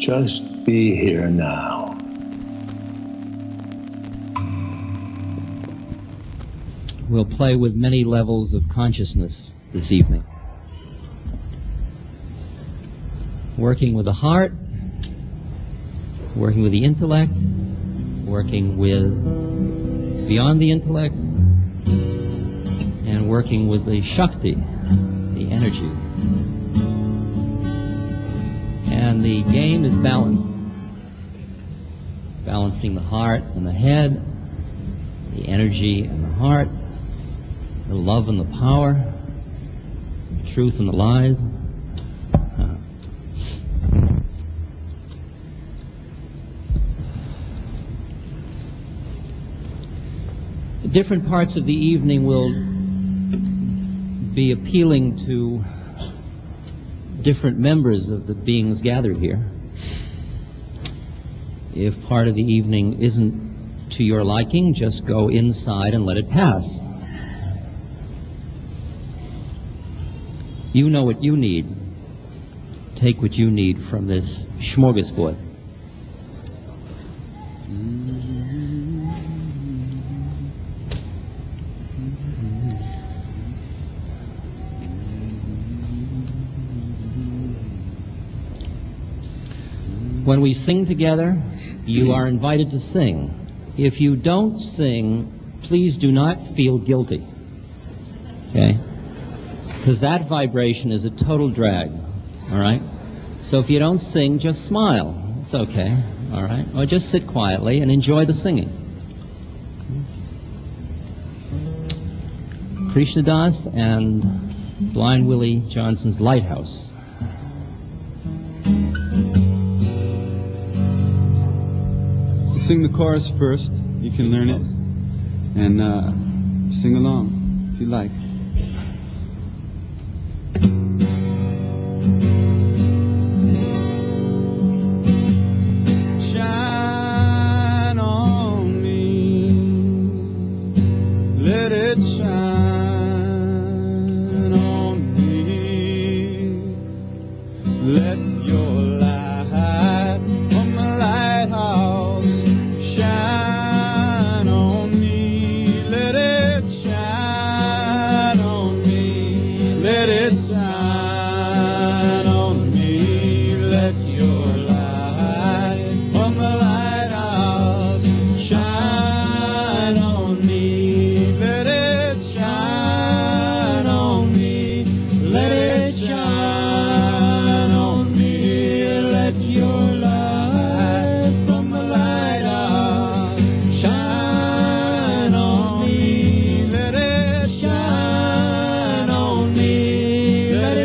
Just be here now. We'll play with many levels of consciousness this evening. Working with the heart, working with the intellect, working with beyond the intellect, and working with the Shakti, the energy. And the game is balance. Balancing the heart and the head, the energy and the heart, the love and the power, the truth and the lies. Different parts of the evening will be appealing to different members of the beings gathered here. If part of the evening isn't to your liking, just go inside and let it pass. You know what you need. Take what you need from this smorgasbord. When we sing together, you are invited to sing. If you don't sing, please do not feel guilty. Okay? Because that vibration is a total drag. All right? So if you don't sing, just smile. It's okay. All right? Or just sit quietly and enjoy the singing. Krishnadas and Blind Willie Johnson's Lighthouse. Sing the chorus first. You can learn it. And sing along if you like. Shine on me. Let it shine on me. Let your light on the lighthouse shine on me. Let it shine on me. Let it shine on me. Let your light on the lighthouse shine on me. Let it shine on me. Let it shine on me. Let your light from the lighthouse shine on me. Let it shine on me. Let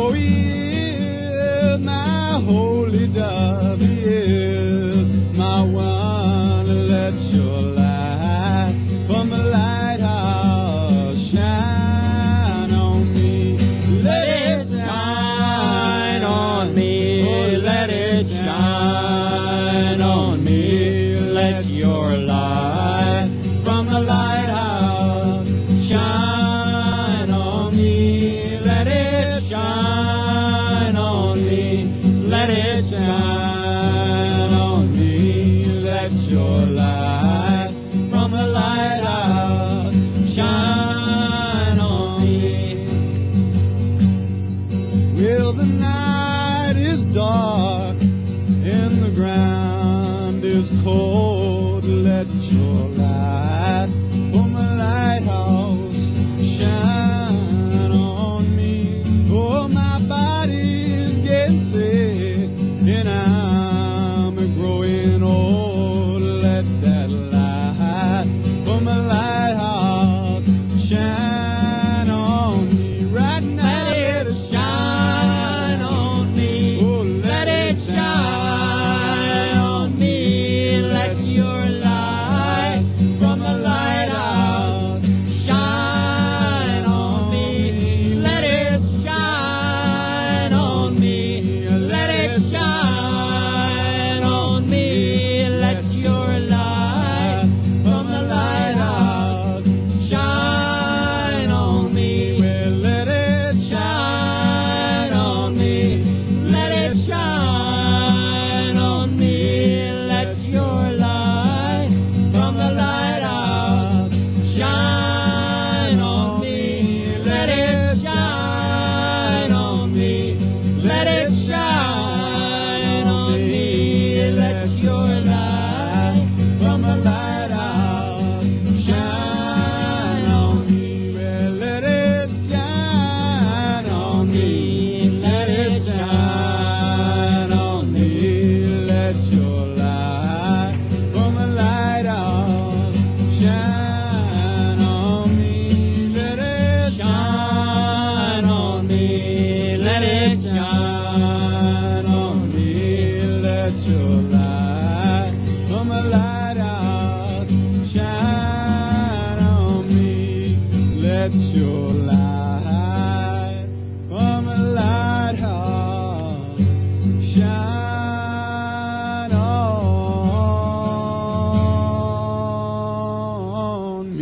Oh, he is my holy dove, he is my one. Let your light from the lighthouse shine on me. Let it shine on me. Let it shine on me. Let your light from the lighthouse shine on me. Let it shine on me. Let it shine on me. Let your light from the lighthouse shine on me. Well, the night is dark and the ground is cold. Let your light from the lighthouse shine on me. Oh, my body is getting sick and I'm growing old. Let that light from the lighthouse shine on me right now. Let it shine on me. Oh, let it shine on me. Let your light from the lighthouse shine on me. Let it shine on me. Let it shine on me. Let your light from the lighthouse shine on me. Well, let it shine on me. Let it shine on me. Let your light from the lighthouse shine on me. Let it shine on me. Let it shine on me. Let your light from the lighthouse shine on me. Well, let it shine on me. Let it shine on me. Let your light from the lighthouse shine on me. Let it shine on me. Let it shine on me. Let your light from the lighthouse shine on me. Let your light from the lighthouse shine on me.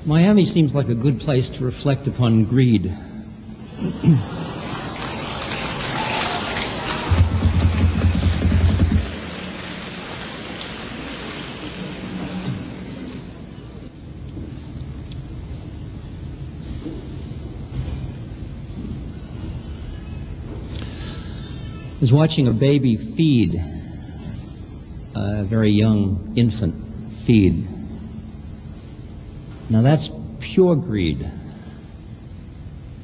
Miami seems like a good place to reflect upon greed. I was watching a baby feed, a very young infant feed. Now that's pure greed.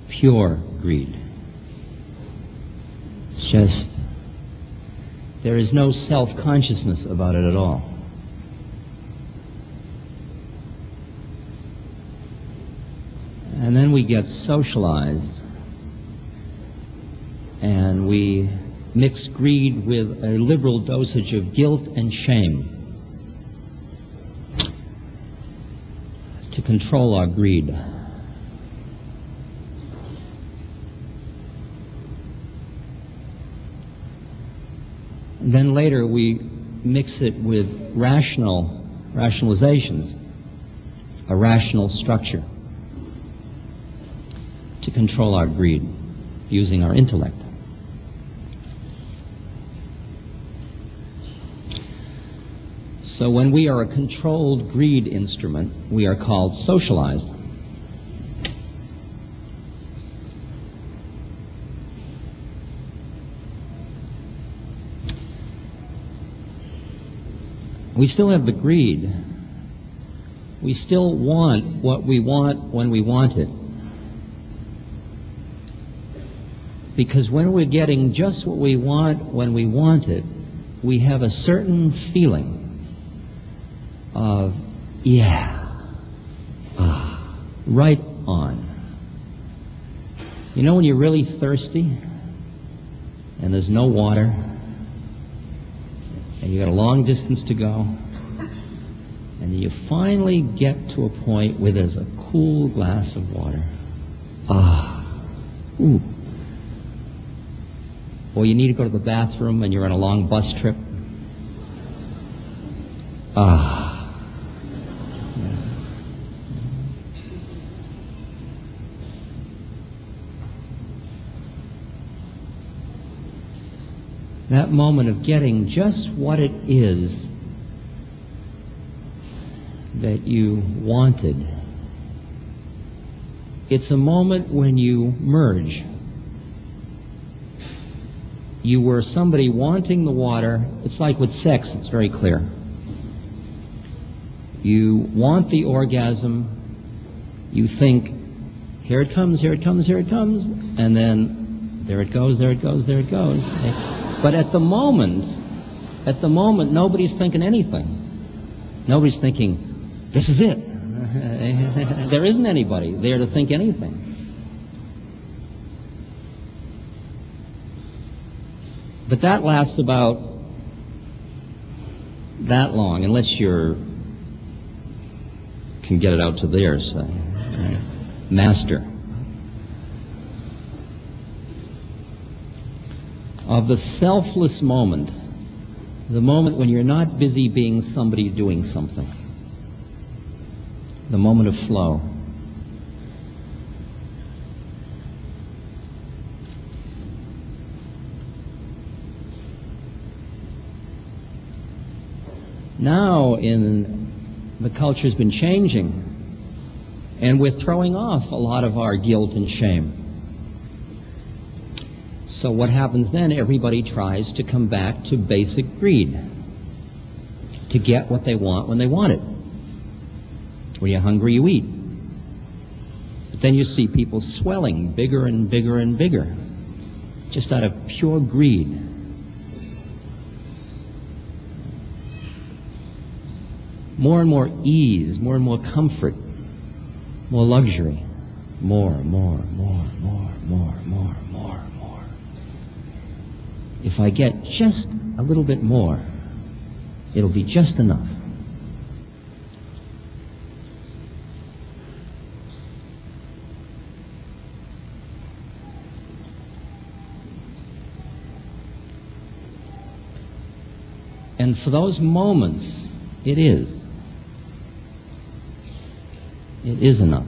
Pure greed. It's just, there is no self-consciousness about it at all. And then we get socialized and we mix greed with a liberal dosage of guilt and shame to control our greed. And then later we mix it with rationalizations, a rational structure to control our greed using our intellect. So when we are a controlled greed instrument, we are called socialized. We still have the greed, we still want what we want when we want it. Because when we're getting just what we want when we want it, we have a certain feeling of, right on. You know when you're really thirsty and there's no water and you got a long distance to go, and you finally get to a point where there's a cool glass of water. Ooh. Or you need to go to the bathroom and you're on a long bus trip. That moment of getting just what it is that you wanted. It's a moment when you merge. You were somebody wanting the water. It's like with sex, it's very clear. You want the orgasm. You think, here it comes, here it comes, here it comes. And then there it goes, there it goes, there it goes. But at the moment, nobody's thinking anything. Nobody's thinking, this is it. There isn't anybody there to think anything. But that lasts about that long, unless you can get it out to there, say. Right? Master. Of the selfless moment, the moment when you're not busy being somebody doing something. The moment of flow. Now, the culture's been changing, and we're throwing off a lot of our guilt and shame. So what happens then? Everybody tries to come back to basic greed, to get what they want when they want it. When you're hungry, you eat. But then you see people swelling bigger and bigger and bigger, just out of pure greed. More and more ease, more and more comfort, more luxury, more. If I get just a little bit more, it'll be just enough. And for those moments, it is. It is enough.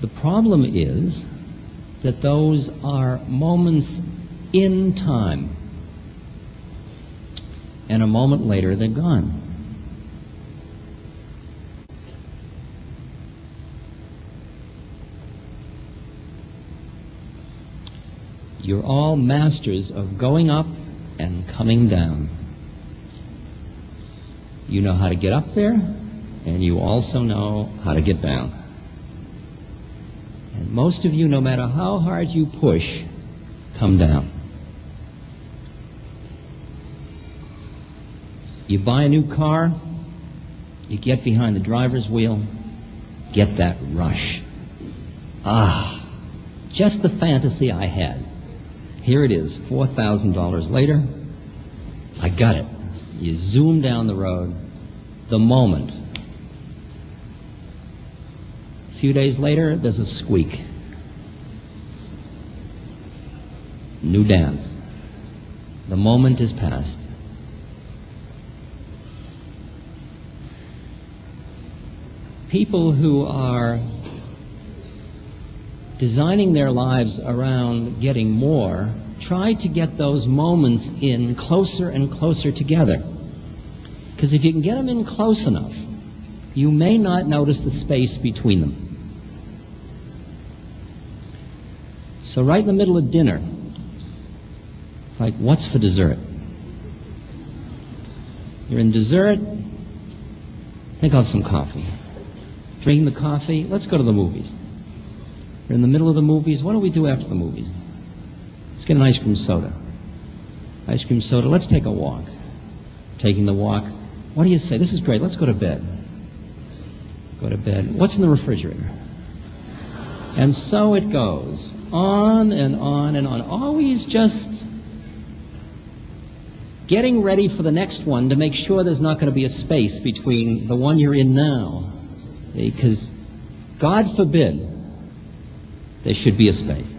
The problem is that those are moments in time. And a moment later, they're gone. You're all masters of going up and coming down. You know how to get up there, and you also know how to get down. And most of you, no matter how hard you push, come down. You buy a new car, you get behind the driver's wheel, get that rush. Just the fantasy I had. Here it is, $4,000 later, I got it. You zoom down the road, the moment. A few days later, there's a squeak. New dance. The moment is past. People who are designing their lives around getting more try to get those moments in closer and closer together. Because if you can get them in close enough, you may not notice the space between them. So right in the middle of dinner, like, what's for dessert? You're in dessert, Take out some coffee. Drinking the coffee, let's go to the movies. We're in the middle of the movies. What do we do after the movies? Let's get an ice cream soda. Ice cream soda, let's take a walk. Taking the walk, what do you say? This is great, let's go to bed. Go to bed. What's in the refrigerator? And so it goes, on and on and on. Always just getting ready for the next one to make sure there's not going to be a space between the one you're in now. Because, God forbid, there should be a space.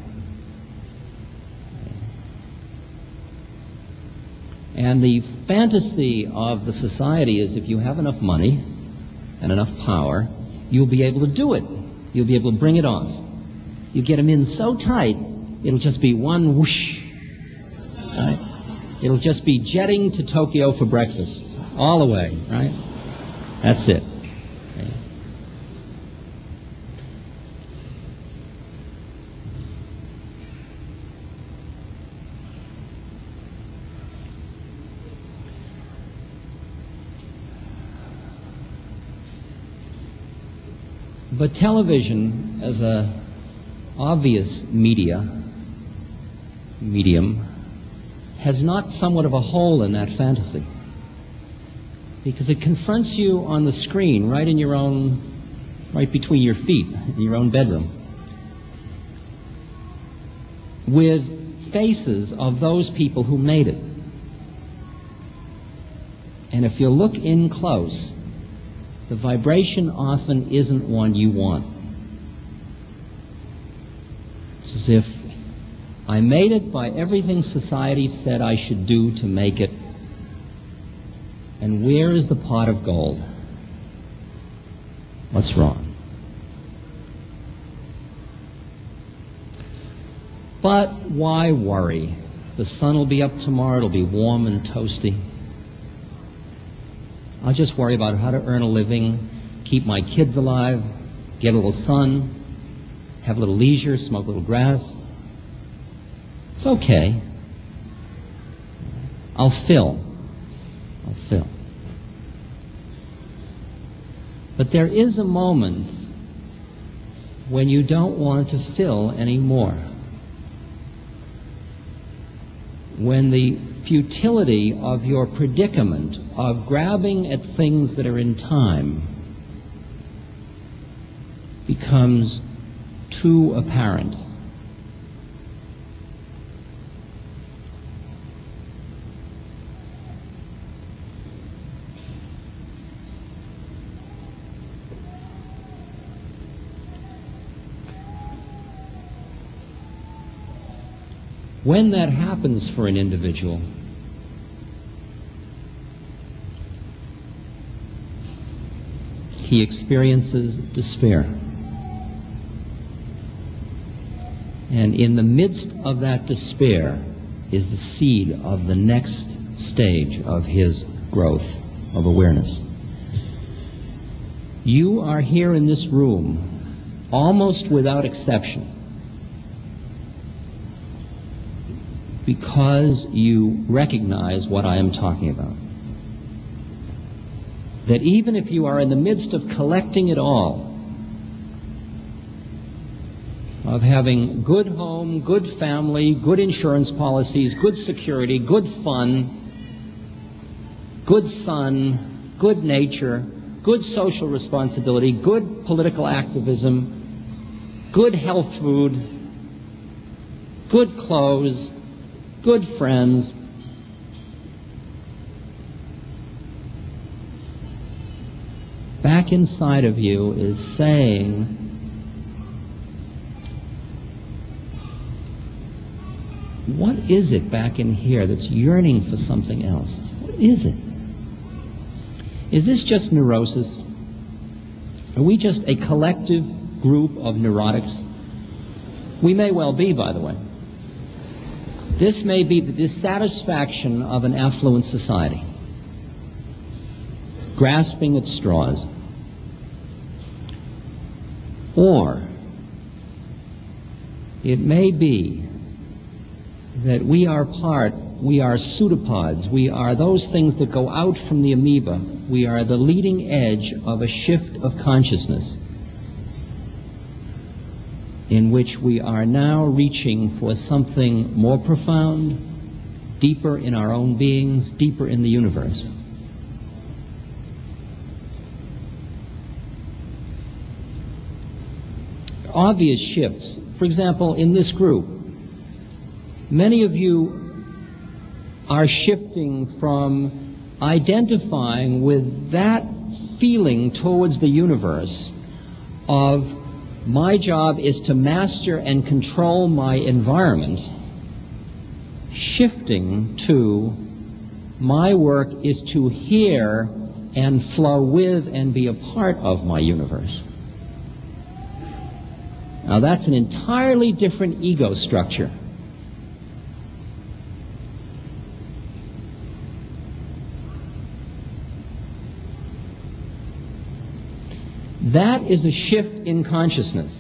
And the fantasy of the society is if you have enough money and enough power, you'll be able to do it. You'll be able to bring it off. You get them in so tight, it'll just be one whoosh. Right? It'll just be jetting to Tokyo for breakfast. All the way, right? That's it. Okay. But television, as a obvious medium, has not somewhat of a hole in that fantasy. Because it confronts you on the screen, right in your own, right between your feet, in your own bedroom, with faces of those people who made it. And if you look in close, the vibration often isn't one you want. It's as if I made it by everything society said I should do to make it. And where is the pot of gold? What's wrong? But why worry? The sun will be up tomorrow. It'll be warm and toasty. I'll just worry about how to earn a living, keep my kids alive, get a little sun, have a little leisure, smoke a little grass. It's okay. I'll fill. But there is a moment when you don't want to fill anymore. When the futility of your predicament of grabbing at things that are in time becomes too apparent. When that happens for an individual, he experiences despair. And in the midst of that despair is the seed of the next stage of his growth of awareness. You are here in this room, almost without exception, because you recognize what I am talking about. That even if you are in the midst of collecting it all, of having good home, good family, good insurance policies, good security, good fun, good sun, good nature, good social responsibility, good political activism, good health food, good clothes, good friends, back inside of you is saying, what is it back in here that's yearning for something else? What is it? Is this just neurosis? Are we just a collective group of neurotics? We may well be, by the way. This may be the dissatisfaction of an affluent society, grasping at straws. Or it may be that we are part, We are pseudopods. We are those things that go out from the amoeba. We are the leading edge of a shift of consciousness in which we are now reaching for something more profound, deeper in our own beings, deeper in the universe. Obvious shifts. For example, in this group, many of you are shifting from identifying with that feeling towards the universe of my job is to master and control my environment, shifting to my work is to hear and flow with and be a part of my universe. Now that's an entirely different ego structure. That is a shift in consciousness.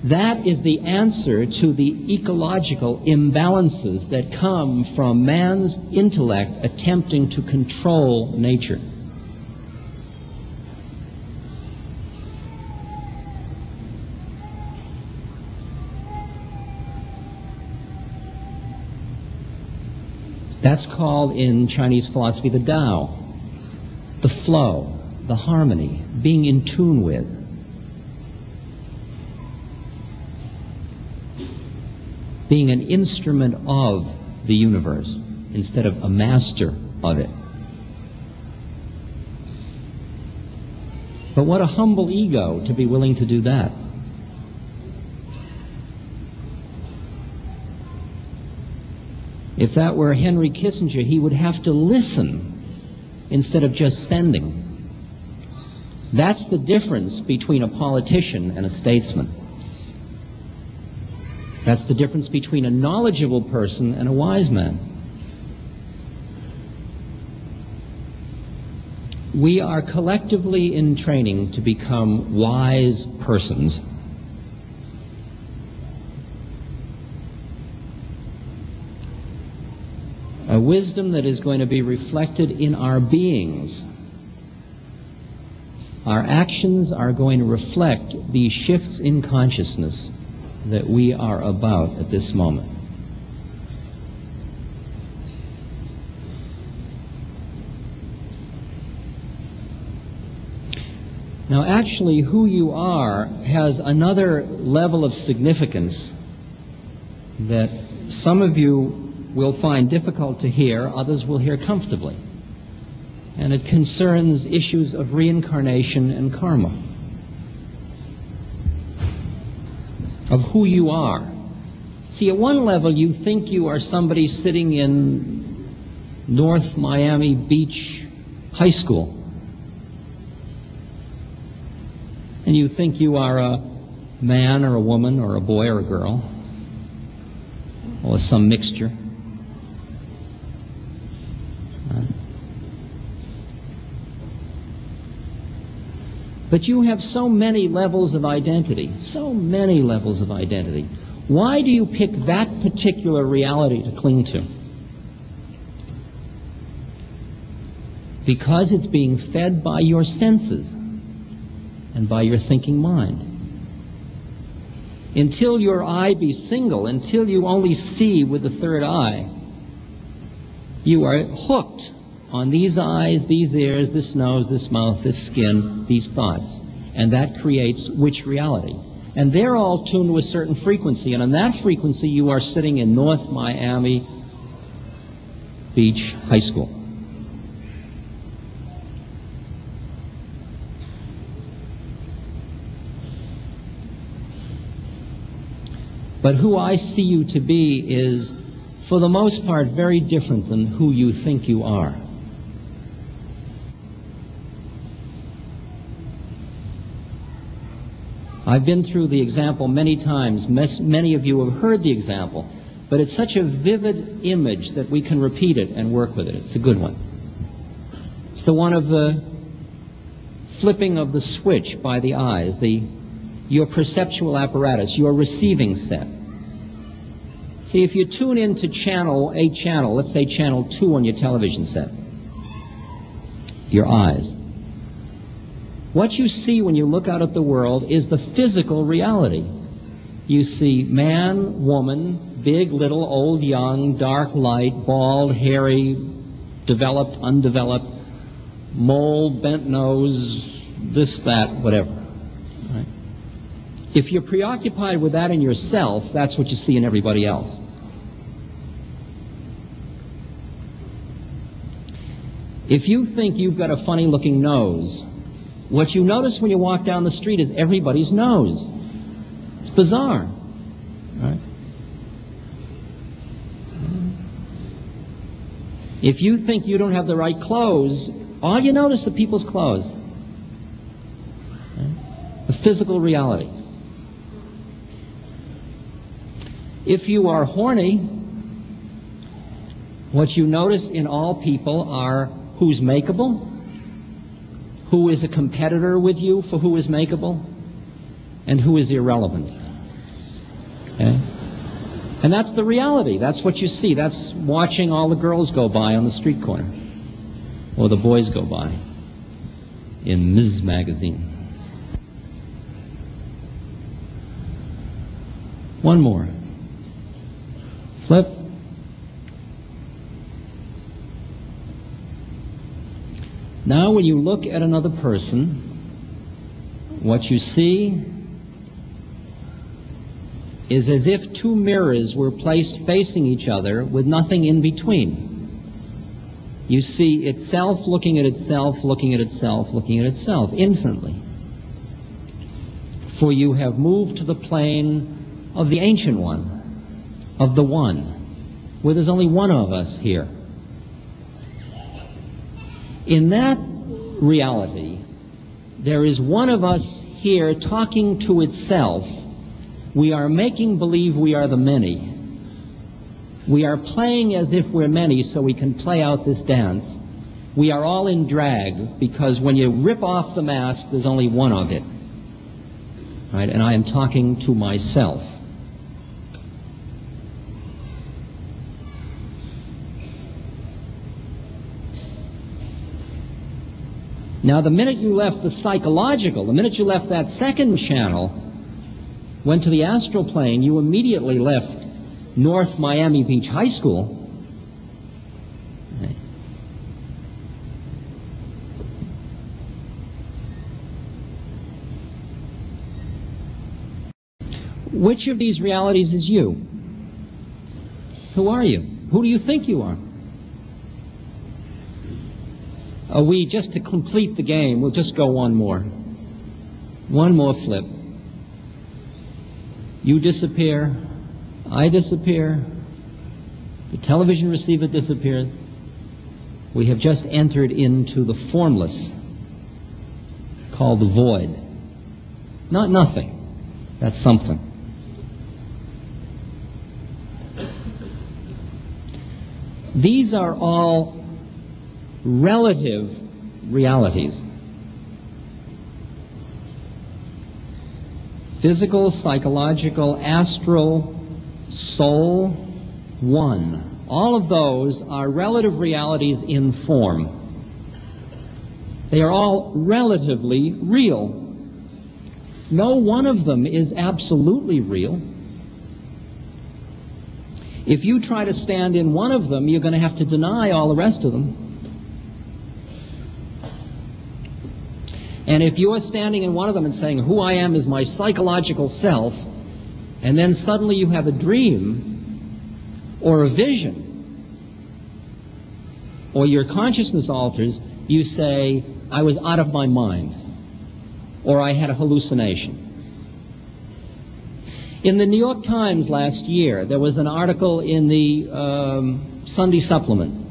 That is the answer to the ecological imbalances that come from man's intellect attempting to control nature. That's called in Chinese philosophy the Tao, the flow, the harmony, being in tune with. Being an instrument of the universe instead of a master of it. But what a humble ego to be willing to do that. If that were Henry Kissinger, he would have to listen instead of just sending. That's the difference between a politician and a statesman. That's the difference between a knowledgeable person and a wise man. We are collectively in training to become wise persons. A wisdom that is going to be reflected in our beings. Our actions are going to reflect these shifts in consciousness that we are about at this moment. Now, actually, who you are has another level of significance that some of you will find difficult to hear, others will hear comfortably. And it concerns issues of reincarnation and karma, of who you are. See, at one level, you think you are somebody sitting in North Miami Beach High School. And you think you are a man or a woman or a boy or a girl, or some mixture. But you have so many levels of identity, so many levels of identity. Why do you pick that particular reality to cling to? Because it's being fed by your senses and by your thinking mind. Until your eye be single, until you only see with the third eye, you are hooked on these eyes, these ears, this nose, this mouth, this skin, these thoughts. And that creates which reality? And they're all tuned to a certain frequency, and on that frequency you are sitting in North Miami Beach High School. But who I see you to be is, for the most part, very different than who you think you are. I've been through the example many times. Many of you have heard the example, but it's such a vivid image that we can repeat it and work with it. It's a good one. It's the one of the flipping of the switch by the eyes, your perceptual apparatus, your receiving set. See, if you tune into a channel, let's say channel 2 on your television set, your eyes, what you see when you look out at the world is the physical reality. You see man, woman, big, little, old, young, dark, light, bald, hairy, developed, undeveloped, mole, bent nose, this, that, whatever. Right? If you're preoccupied with that in yourself, that's what you see in everybody else. If you think you've got a funny-looking nose, what you notice when you walk down the street is everybody's nose. It's bizarre. Right? If you think you don't have the right clothes, all you notice are people's clothes. Right? The physical reality. If you are horny, what you notice in all people are who's makeable, who is a competitor with you for who is makeable, and who is irrelevant. Okay? And that's the reality. That's what you see. That's watching all the girls go by on the street corner, or the boys go by in Ms. Magazine. One more. Flip. Now when you look at another person, what you see is as if two mirrors were placed facing each other with nothing in between. You see itself looking at itself, looking at itself, looking at itself, infinitely. For you have moved to the plane of the Ancient One, of the One, where there's only one of us here. In that reality, there is one of us here talking to itself. We are making believe we are the many. We are playing as if we're many so we can play out this dance. We are all in drag because when you rip off the mask, there's only one of it. Right? And I am talking to myself. Now, the minute you left the psychological, the minute you left that second channel, went to the astral plane, you immediately left North Miami Beach High School. Right. Which of these realities is you? Who are you? Who do you think you are? We, just to complete the game, we'll just go one more. One more flip. You disappear. I disappear. The television receiver disappears. We have just entered into the formless, called the void. Not nothing. That's something. These are all relative realities. Physical, psychological, astral, soul, one. All of those are relative realities in form. They are all relatively real. No one of them is absolutely real. If you try to stand in one of them, you're going to have to deny all the rest of them. And if you're standing in one of them and saying, who I am is my psychological self, and then suddenly you have a dream or a vision, or your consciousness alters, you say, I was out of my mind, or I had a hallucination. In the New York Times last year, there was an article in the Sunday supplement,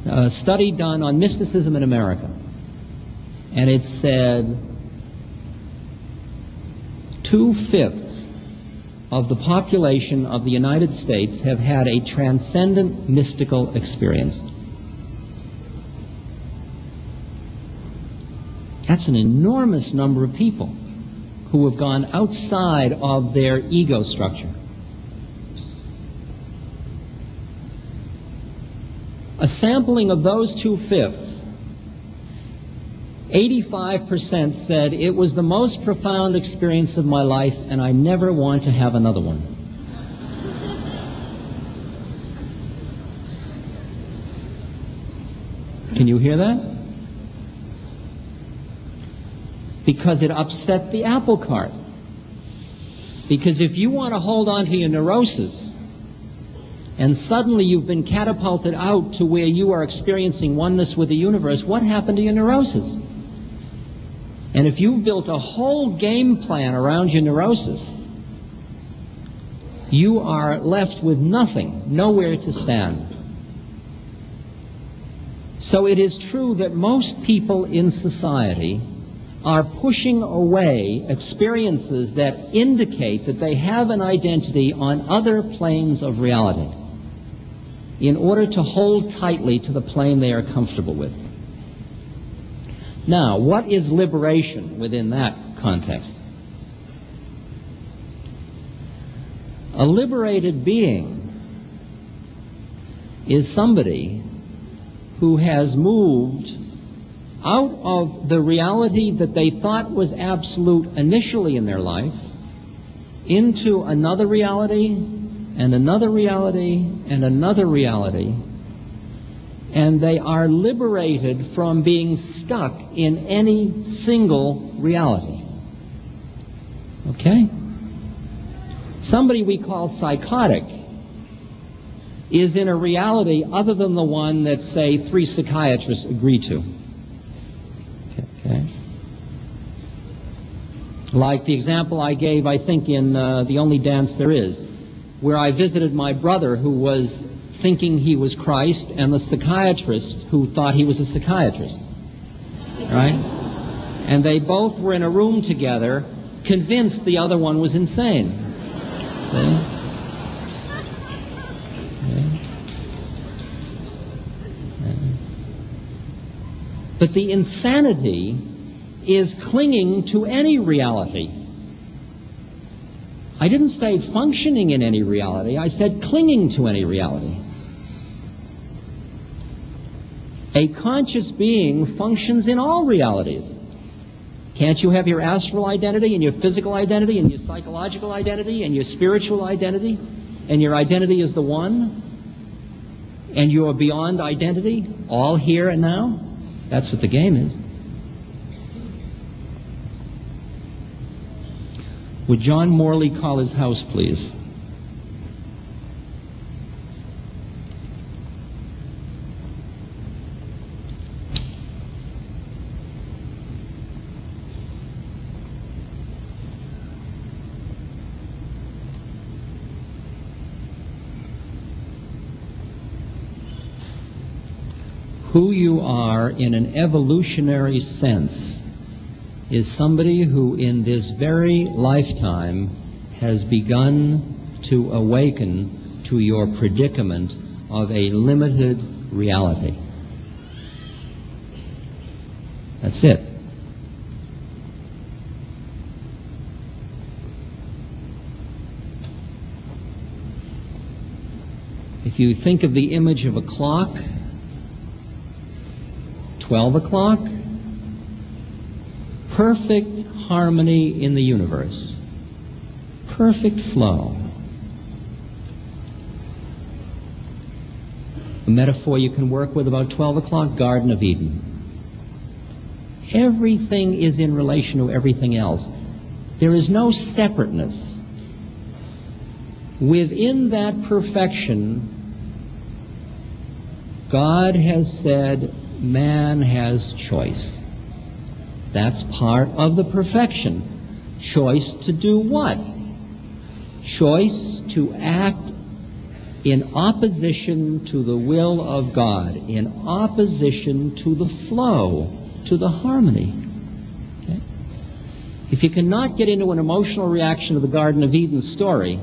a study done on mysticism in America. And it said 2/5 of the population of the United States have had a transcendent mystical experience. That's an enormous number of people who have gone outside of their ego structure. A sampling of those 2/5, 85% said it was the most profound experience of my life and I never want to have another one. Can you hear that? Because it upset the apple cart. Because if you want to hold on to your neurosis, and suddenly you've been catapulted out to where you are experiencing oneness with the universe, what happened to your neurosis? And if you've built a whole game plan around your neurosis, you are left with nothing, nowhere to stand. So it is true that most people in society are pushing away experiences that indicate that they have an identity on other planes of reality in order to hold tightly to the plane they are comfortable with. Now, what is liberation within that context? A liberated being is somebody who has moved out of the reality that they thought was absolute initially in their life into another reality and another reality and another reality, and they are liberated from being stuck in any single reality. Okay? Somebody we call psychotic is in a reality other than the one that, say, 3 psychiatrists agree to. Okay? Like the example I gave, I think, in The Only Dance There Is, where I visited my brother who was thinking he was Christ and the psychiatrist who thought he was a psychiatrist. Right? And they both were in a room together, convinced the other one was insane. Okay? But the insanity is clinging to any reality. I didn't say functioning in any reality, I said clinging to any reality. A conscious being functions in all realities. Can't you have your astral identity and your physical identity and your psychological identity and your spiritual identity, and your identity is the one, and you are beyond identity, all here and now? That's what the game is. Would John Morley call his house, please? Who you are in an evolutionary sense is somebody who in this very lifetime has begun to awaken to your predicament of a limited reality. That's it. If you think of the image of a clock, 12 o'clock, perfect harmony in the universe, perfect flow. A metaphor you can work with about 12 o'clock, Garden of Eden. Everything is in relation to everything else. There is no separateness. Within that perfection, God has said, man has choice. That's part of the perfection. Choice to do what? Choice to act in opposition to the will of God, in opposition to the flow, to the harmony. Okay? If you cannot get into an emotional reaction to the Garden of Eden story,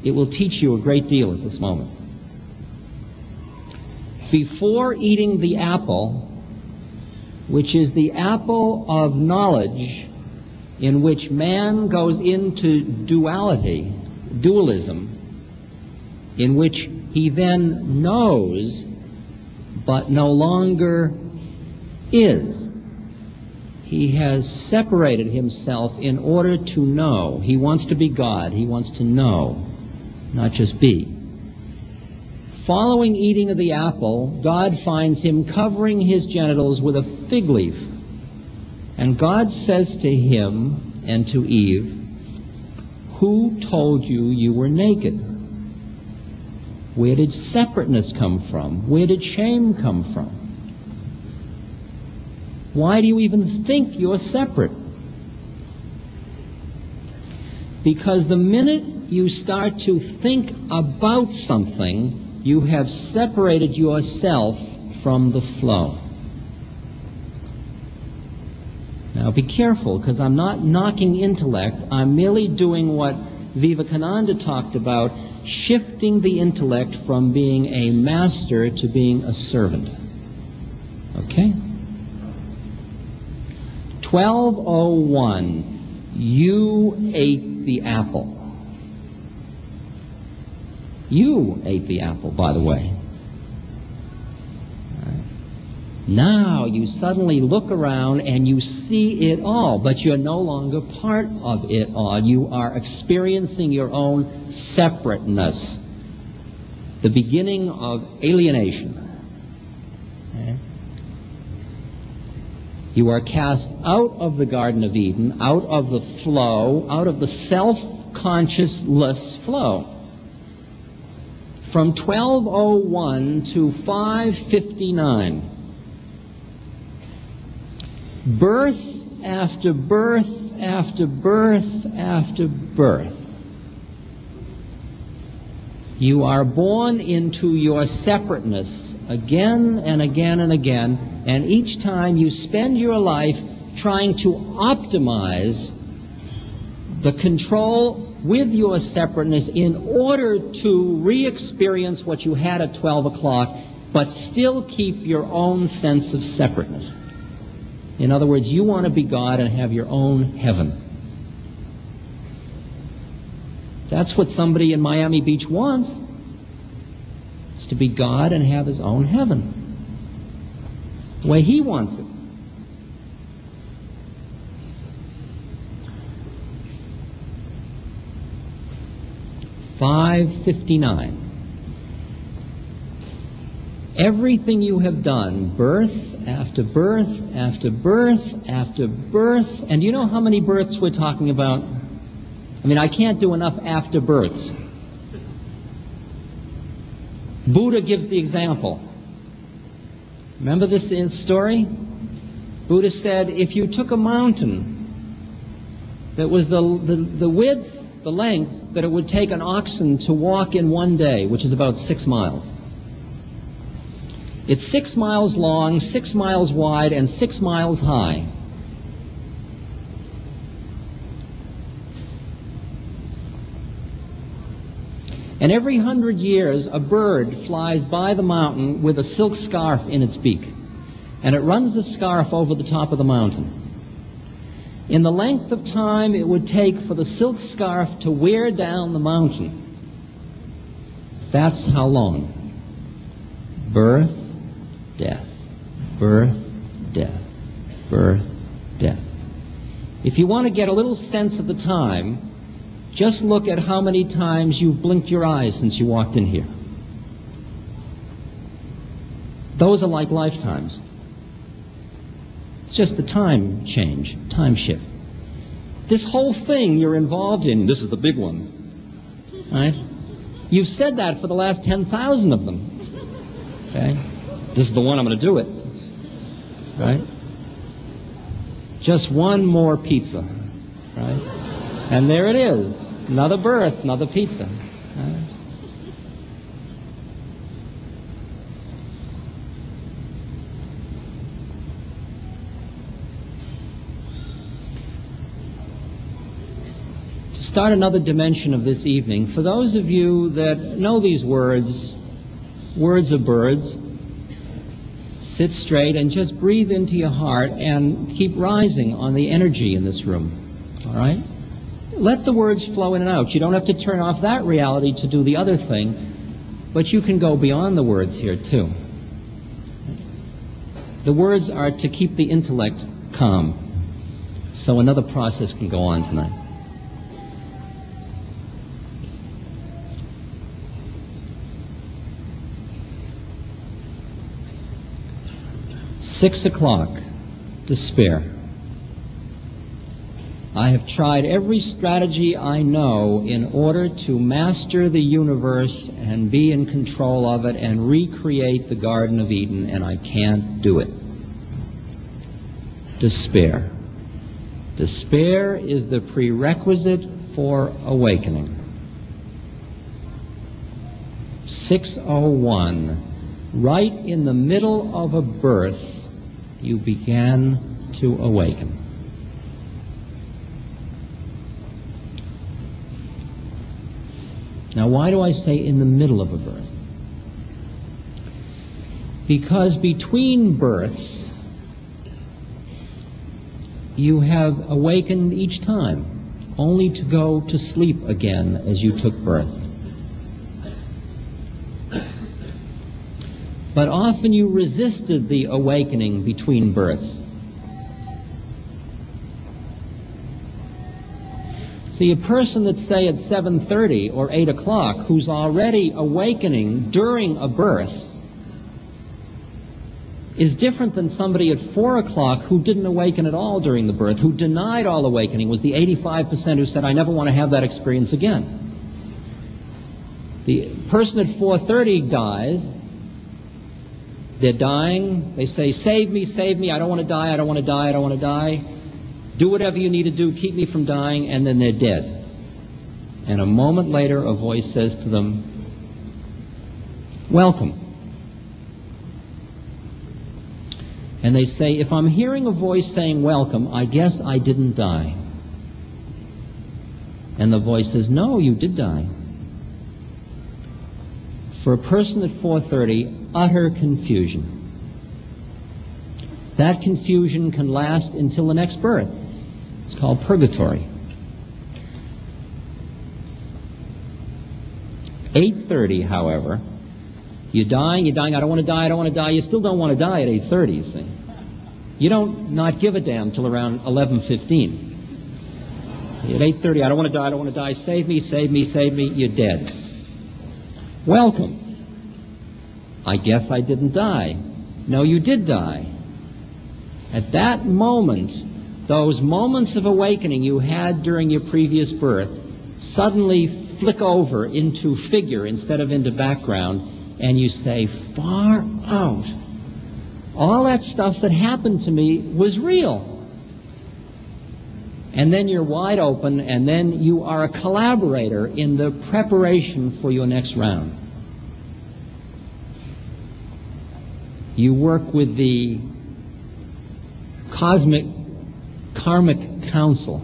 it will teach you a great deal at this moment. Before eating the apple, which is the apple of knowledge in which man goes into dualism, in which he then knows but no longer is. He has separated himself in order to know. He wants to be God. He wants to know, not just be. Following eating of the apple, God finds him covering his genitals with a fig leaf. And God says to him and to Eve, "Who told you you were naked?" Where did separateness come from? Where did shame come from? Why do you even think you're separate? Because the minute you start to think about something, you have separated yourself from the flow. Now be careful, because I'm not knocking intellect. I'm merely doing what Vivekananda talked about, shifting the intellect from being a master to being a servant. Okay? 1201, you ate the apple. You ate the apple, by the way. Now you suddenly look around and you see it all, but you're no longer part of it all. You are experiencing your own separateness, the beginning of alienation. Okay? You are cast out of the Garden of Eden, out of the flow, out of the self-consciousless flow. From 1201 to 559, birth after birth after birth after birth. You are born into your separateness again and again and again, and each time you spend your life trying to optimize the control with your separateness in order to re-experience what you had at 12 o'clock, but still keep your own sense of separateness. In other words, you want to be God and have your own heaven. That's what somebody in Miami Beach wants, is to be God and have his own heaven, the way he wants it. $5.59. Everything you have done, birth after birth after birth after birth, and you know how many births we're talking about? I mean, I can't do enough after births. Buddha gives the example. Remember this story? Buddha said, if you took a mountain that was the width, the length that it would take an oxen to walk in one day, which is about 6 miles. It's 6 miles long, 6 miles wide, and 6 miles high. And every 100 years, a bird flies by the mountain with a silk scarf in its beak, and it runs the scarf over the top of the mountain. In the length of time it would take for the silk scarf to wear down the mountain, that's how long. Birth, death, birth, death, birth, death. If you want to get a little sense of the time, just look at how many times you've blinked your eyes since you walked in here. Those are like lifetimes. It's just the time change, time shift. This whole thing you're involved in, this is the big one, right? You've said that for the last 10,000 of them, okay? This is the one I'm going to do it, right? Just one more pizza, right? And there it is, another birth, another pizza. Right? To start another dimension of this evening, for those of you that know these words are birds, sit straight and just breathe into your heart and keep rising on the energy in this room. All right? Let the words flow in and out. You don't have to turn off that reality to do the other thing, but you can go beyond the words here too. The words are to keep the intellect calm, so another process can go on tonight. Six o'clock, despair. I have tried every strategy I know in order to master the universe and be in control of it and recreate the Garden of Eden, and I can't do it. Despair. Despair is the prerequisite for awakening. 6:01, right in the middle of a birth, you began to awaken. Now, why do I say in the middle of a birth? Because between births, you have awakened each time, only to go to sleep again as you took birth. But often you resisted the awakening between births. See, a person that's, say, at 7:30 or 8 o'clock who's already awakening during a birth is different than somebody at 4 o'clock who didn't awaken at all during the birth, who denied all awakening, was the 85% who said, I never want to have that experience again. The person at 4:30 dies. They're dying. They say, save me, I don't want to die, I don't want to die, I don't want to die. Do whatever you need to do, keep me from dying, and then they're dead. And a moment later, a voice says to them, welcome. And they say, if I'm hearing a voice saying welcome, I guess I didn't die. And the voice says, no, you did die. For a person at 4:30, utter confusion. That confusion can last until the next birth. It's called purgatory. 8:30, however, you're dying, I don't want to die, I don't want to die. You still don't want to die at 8:30, you see. You don't not give a damn till around 11:15. At 8:30, I don't want to die, I don't want to die. Save me, you're dead. Welcome. I guess I didn't die. No, you did die. At that moment, those moments of awakening you had during your previous birth suddenly flick over into figure instead of into background, and you say, far out. All that stuff that happened to me was real. And then you're wide open, and then you are a collaborator in the preparation for your next round. You work with the cosmic karmic council.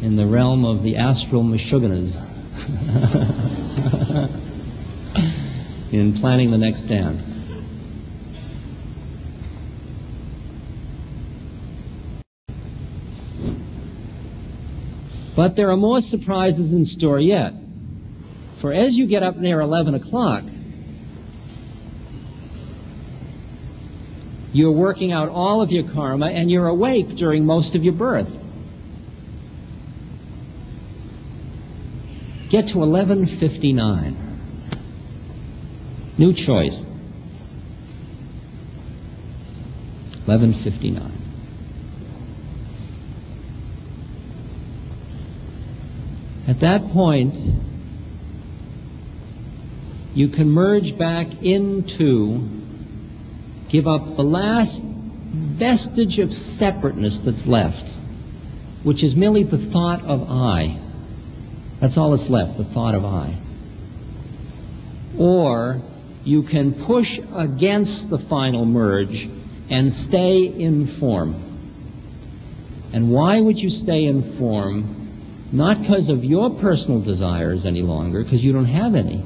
In the realm of the astral Meshuggahs. In planning the next dance. But there are more surprises in store yet. For as you get up near 11 o'clock, you're working out all of your karma, and you're awake during most of your birth. Get to 11:59. New choice. 11:59. At that point, you can merge back into, give up the last vestige of separateness that's left, which is merely the thought of I. That's all that's left, the thought of I. Or you can push against the final merge and stay in form. And why would you stay in form? Not because of your personal desires any longer, because you don't have any.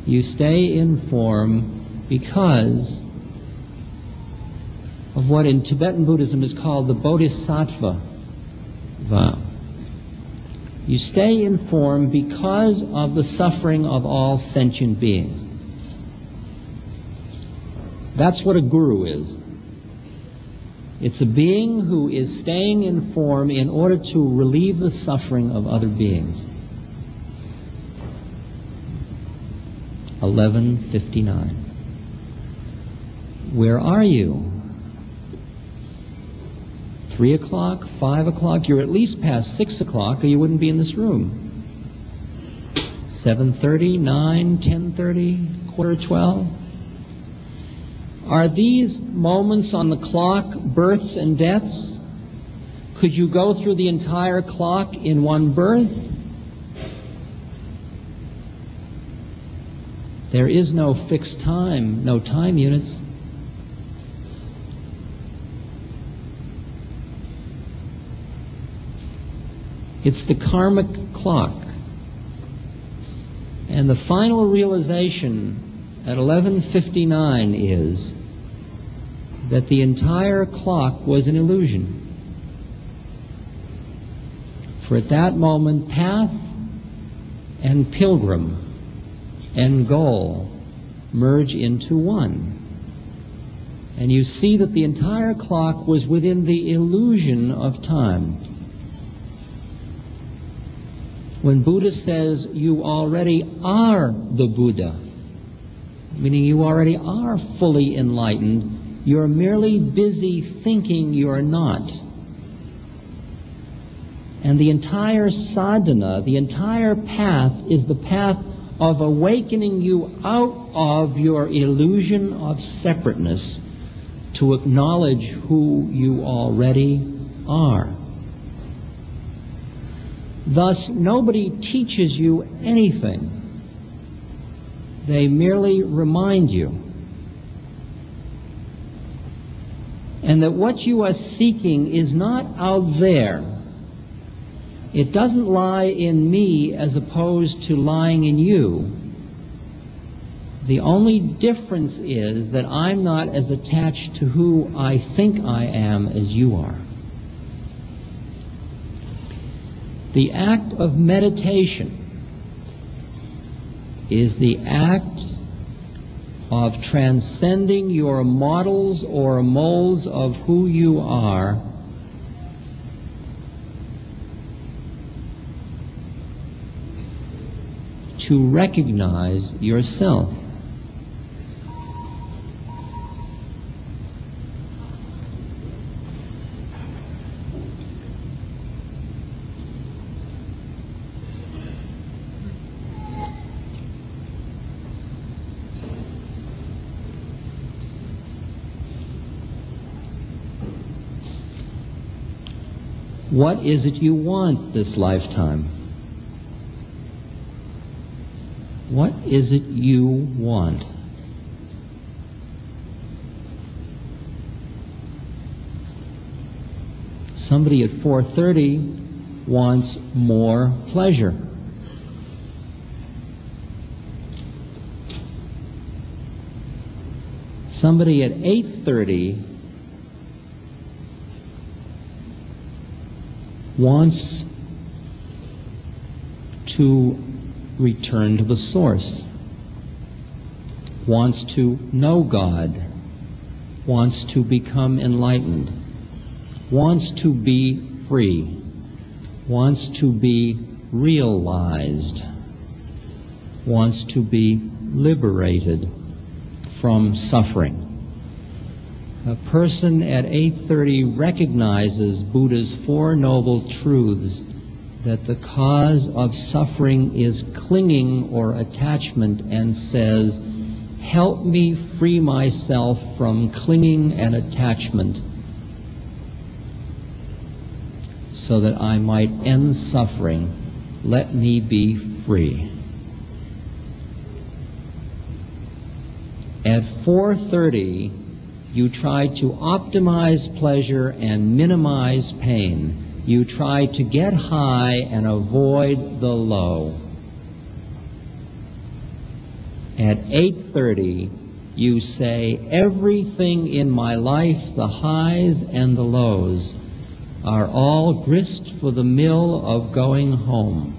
You stay in form because of what in Tibetan Buddhism is called the Bodhisattva vow. You stay in form because of the suffering of all sentient beings. That's what a guru is. It's a being who is staying in form in order to relieve the suffering of other beings. 11:59. Where are you? 3 o'clock, 5 o'clock? You're at least past 6 o'clock or you wouldn't be in this room. 7:30, 9, 10:30, 11:45? Are these moments on the clock births and deaths? Could you go through the entire clock in one birth? There is no fixed time, no time units. It's the karmic clock. And the final realization at 11:59 is that the entire clock was an illusion. For at that moment, path and pilgrim and goal merge into one. And you see that the entire clock was within the illusion of time. When Buddha says you already are the Buddha, meaning you already are fully enlightened, you're merely busy thinking you're not. And the entire sadhana, the entire path, is the path of awakening you out of your illusion of separateness to acknowledge who you already are. Thus, nobody teaches you anything. They merely remind you. And that what you are seeking is not out there. It doesn't lie in me as opposed to lying in you. The only difference is that I'm not as attached to who I think I am as you are. The act of meditation is the act of transcending your models or molds of who you are to recognize yourself. What is it you want this lifetime? What is it you want? Somebody at 4:30 wants more pleasure. Somebody at 8:30 wants to return to the source, wants to know God, wants to become enlightened, wants to be free, wants to be realized, wants to be liberated from suffering. A person at 8:30 recognizes Buddha's Four Noble Truths, that the cause of suffering is clinging or attachment, and says, help me free myself from clinging and attachment so that I might end suffering. Let me be free. At 4:30, you try to optimize pleasure and minimize pain. You try to get high and avoid the low. At 8:30, you say, everything in my life, the highs and the lows, are all grist for the mill of going home.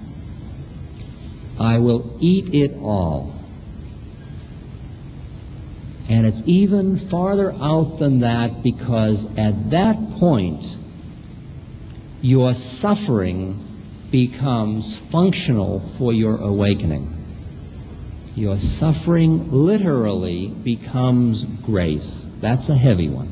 I will eat it all. And it's even farther out than that, because at that point, your suffering becomes functional for your awakening. Your suffering literally becomes grace. That's a heavy one.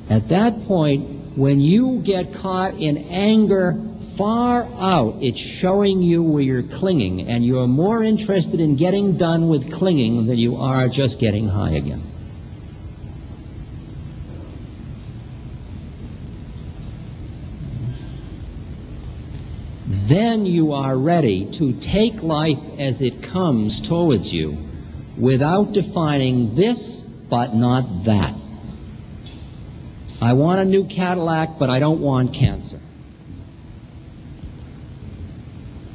At that point, when you get caught in anger far out, it's showing you where you're clinging, and you're more interested in getting done with clinging than you are just getting high again. Then you are ready to take life as it comes towards you without defining this but not that. I want a new Cadillac, but I don't want cancer.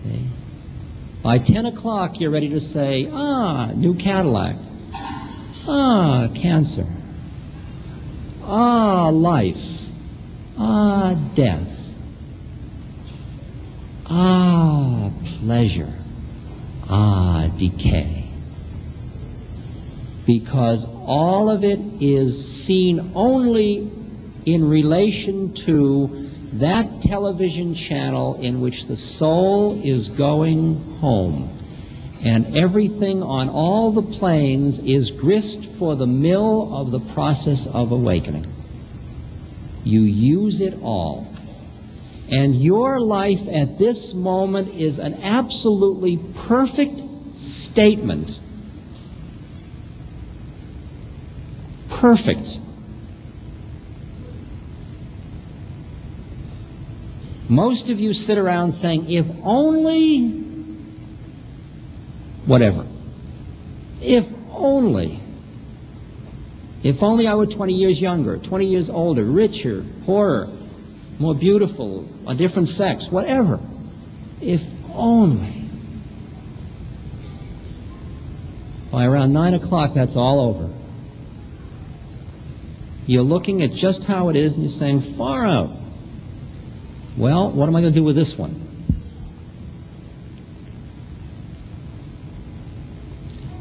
Okay. By 10 o'clock, you're ready to say, new Cadillac. Cancer. Life. Death. Pleasure. Decay. Because all of it is seen only in relation to that television channel in which the soul is going home. And everything on all the planes is grist for the mill of the process of awakening. You use it all. And your life at this moment is an absolutely perfect statement. Perfect. Most of you sit around saying, if only, whatever. If only I were 20 years younger, 20 years older, richer, poorer, more beautiful, a different sex, whatever. If only. By around 9 o'clock, that's all over. You're looking at just how it is and you're saying, far out. Well, what am I going to do with this one?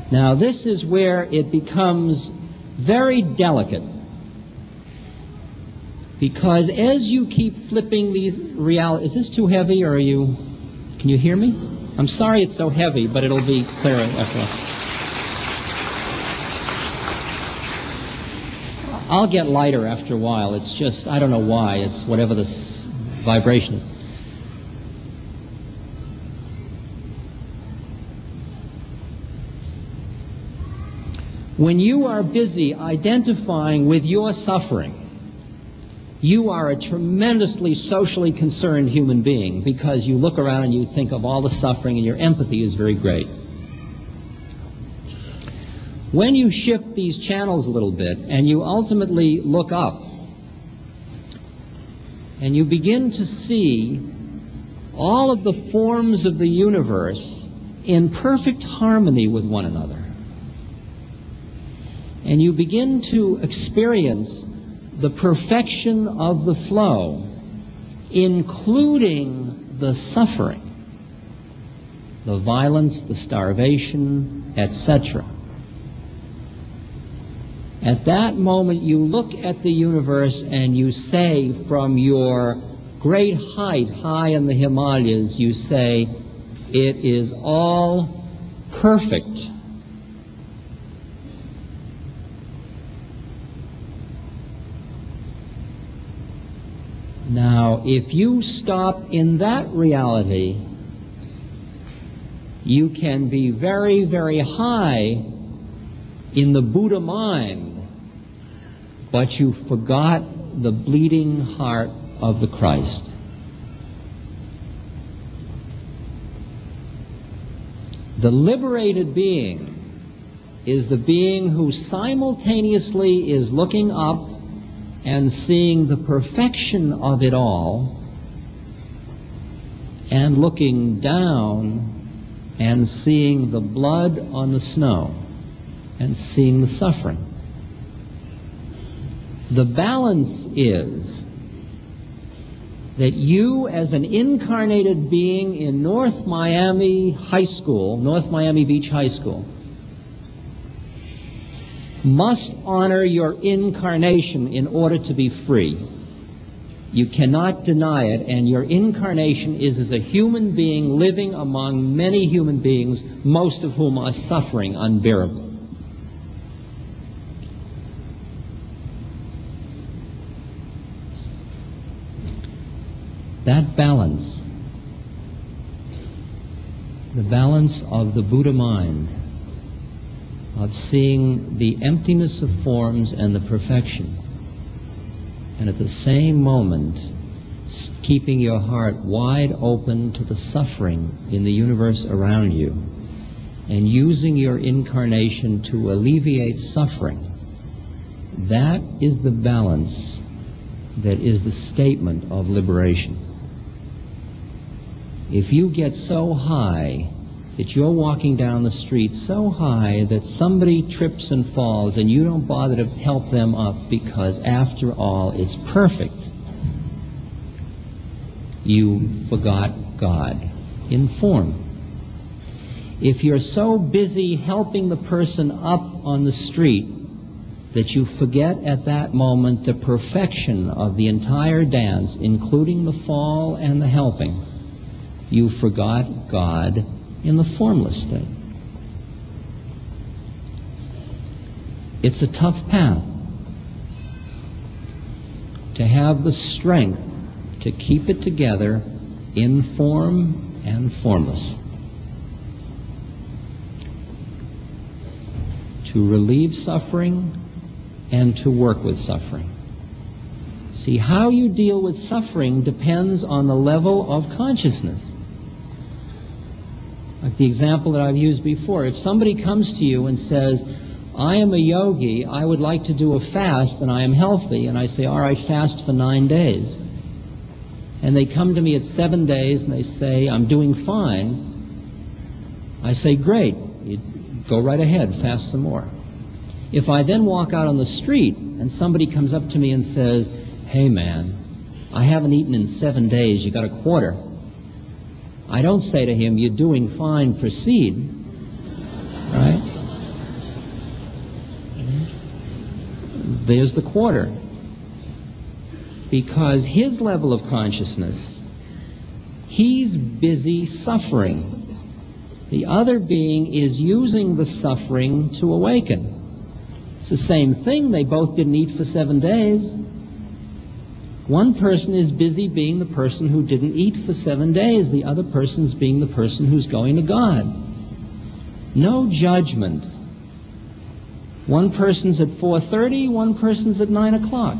Now, this is where it becomes very delicate. Because as you keep flipping these realities, is this too heavy, or can you hear me? I'm sorry it's so heavy, but it'll be clearer after a while. I'll get lighter after a while. It's just, I don't know why. It's whatever the vibration is. When you are busy identifying with your suffering, you are a tremendously socially concerned human being, because you look around and you think of all the suffering, and your empathy is very great. When you shift these channels a little bit and you ultimately look up and you begin to see all of the forms of the universe in perfect harmony with one another, and you begin to experience the perfection of the flow, including the suffering, the violence, the starvation, etc. At that moment, you look at the universe and you say, from your great height, high in the Himalayas, you say, it is all perfect. Now, if you stop in that reality, you can be very, very high in the Buddha mind, but you forgot the bleeding heart of the Christ. The liberated being is the being who simultaneously is looking up and seeing the perfection of it all, and looking down and seeing the blood on the snow and seeing the suffering. The balance is that you, as an incarnated being in North Miami Beach High School, must honor your incarnation in order to be free. You cannot deny it, and your incarnation is as a human being living among many human beings, most of whom are suffering unbearably. That balance, the balance of the Buddha mind, of seeing the emptiness of forms and the perfection, and at the same moment keeping your heart wide open to the suffering in the universe around you, and using your incarnation to alleviate suffering, that is the balance that is the statement of liberation. If you get so high that you're walking down the street so high that somebody trips and falls and you don't bother to help them up because, after all, it's perfect, you forgot God in form. If you're so busy helping the person up on the street that you forget at that moment the perfection of the entire dance, including the fall and the helping, you forgot God in the formless state. It's a tough path to have the strength to keep it together in form and formless, to relieve suffering and to work with suffering. See, how you deal with suffering depends on the level of consciousness. Like the example that I've used before, if somebody comes to you and says, I am a yogi, I would like to do a fast and I am healthy, and I say, all right, fast for 9 days. And they come to me at 7 days and they say, I'm doing fine. I say, great, you go right ahead, fast some more. If I then walk out on the street and somebody comes up to me and says, hey man, I haven't eaten in 7 days, you got a quarter. I don't say to him, you're doing fine, proceed. Right? There's the quarter. Because his level of consciousness, he's busy suffering. The other being is using the suffering to awaken. It's the same thing. They both didn't eat for 7 days. One person is busy being the person who didn't eat for 7 days. The other person's being the person who's going to God. No judgment. One person's at 4:30, one person's at 9 o'clock.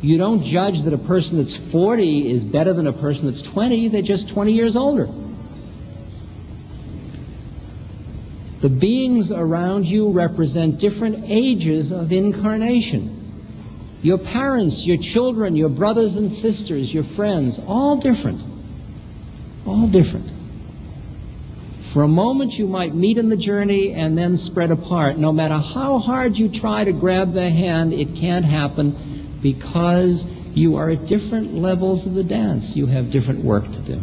You don't judge that a person that's 40 is better than a person that's 20. They're just 20 years older. The beings around you represent different ages of incarnation. Your parents, your children, your brothers and sisters, your friends, all different. All different. For a moment you might meet in the journey and then spread apart. No matter how hard you try to grab their hand, it can't happen because you are at different levels of the dance. You have different work to do.